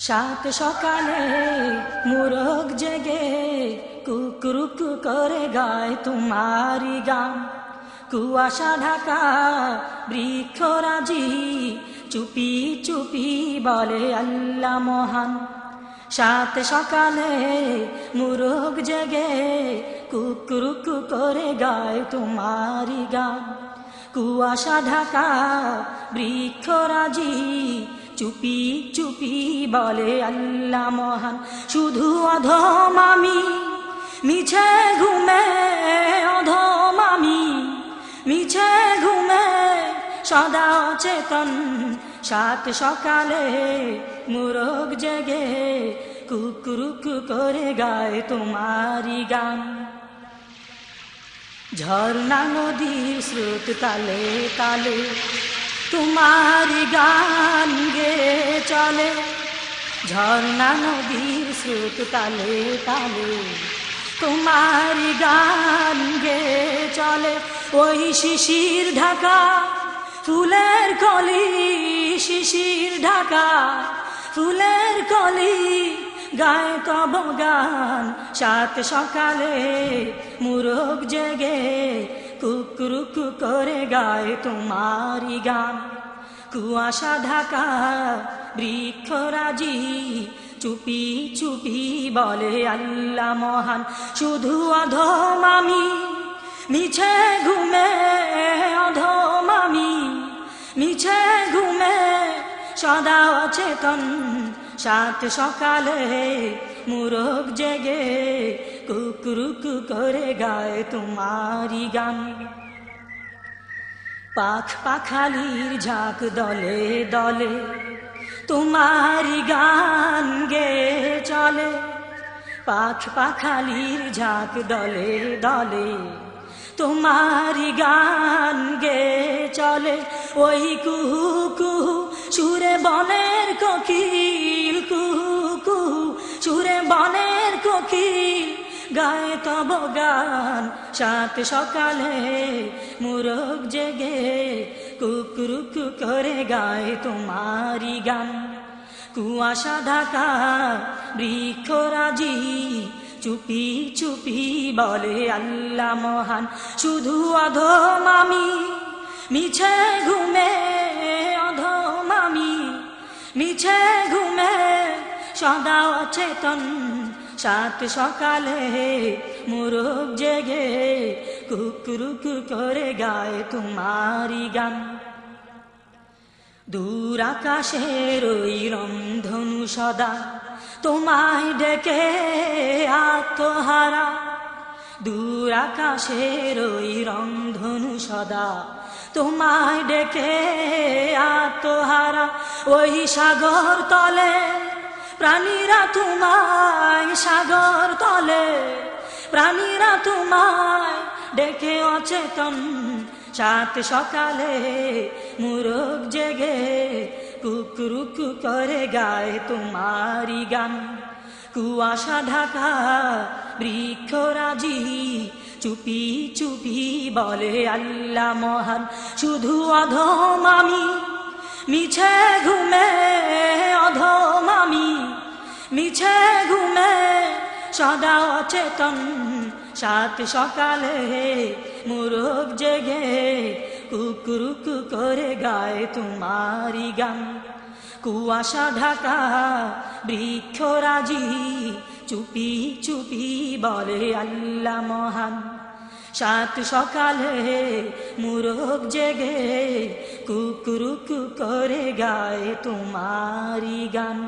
সাত সকালে মুরগ জেগে কুকুরুক করে গায় তোমারি গান। কুয়াশা ঢাকা বৃক্ষরাজি চুপি চুপি বলে আল্লাহ মহান। সাত সকালে মুরগ জেগে কুকুরুক করে গায় তোমারি গান। কুয়াশা ঢাকা বৃক্ষরাজি চুপি চুপি বলে আল্লাহ মহান। শুধু অধম আমি মিছে ঘুমে, অধম আমি মিছে ঘুমে সদা অচেতন। সাত সকালে মুরগ জেগে কুকুরুক করে গায় তোমারি গান। ঝর্ণা নদীর স্রোত তালে তালে তোমারি গান গে চলে। ঝর্ণা নদীর স্রোত তালে তালে তোমারি গান গে চলে। ওই শিশির ঢাকা ফুলের কলি, শিশির ঢাকা ফুলের কলি গায়ে তব গান। সাত সকালে মুরগ জেগে কুকুরুক করে গায় তোমারি গান। কুয়াশা ঢাকা বৃক্ষরাজি চুপি চুপি বলে আল্লাহ মহান। শুধু অধম আমি মিছে ঘুমে, অধম আমি মিছে ঘুমে সদা অচেতন। সাত সকালে মুরগ জেগে কুকুরুক করে গায় তোমারি গান। পাখ পাখালির ঝাঁক দলে দলে তোমারি গান গে চলে। পাখ পাখালির ঝাঁক দলে দলে তোমারি গান গে চলে। ওই কুহু কুহু সুরে বনের কোকিল, কুহু কুহু সুরে বনের কোকিল গায়ে তব গান। সাত সকালে মুরগ জেগে কুকুরুক করে গায় তোমারি গান। কুয়াশা ঢাকা বৃক্ষরাজি চুপি চুপি বলে আল্লাহ মহান। শুধু অধম আমি মিছে ঘুমে, অধম আমি মিছে ঘুমে সদা অচেতন। সাত সকালে মুরগ জেগে কুকুরুক করে গায় তোমারি গান। দূর আকাশের ওই রংধনু সদা তোমায় ডেকে আত্মহারা। দূর আকাশের ওই রংধনু সদা তোমায় ডেকে আত্মহারা। ওই সাগর তলে প্রাণীরা তোমায়, সাগর তলে প্রাণীরা তোমায় ডেকে অচেতন। সাত সকালে মুরগ জেগে কুকুরুক করে গায় তোমারি গান। কুয়াশা ঢাকা বৃক্ষরাজি চুপি চুপি বলে আল্লাহ মহান। শুধু অধম আমি মিছে ঘুমে, অধম আমি মিছে ঘুমে সদা অচেতন। সাত সকালে মুরগ জেগে কুকুরুক করে গায় তোমারি গান। কুয়াশা ঢাকা বৃক্ষরাজি চুপি চুপি বলে আল্লাহ মহান। সাত সকালে মুরগ জেগে কুকুরুক করে গায় তোমারি গান।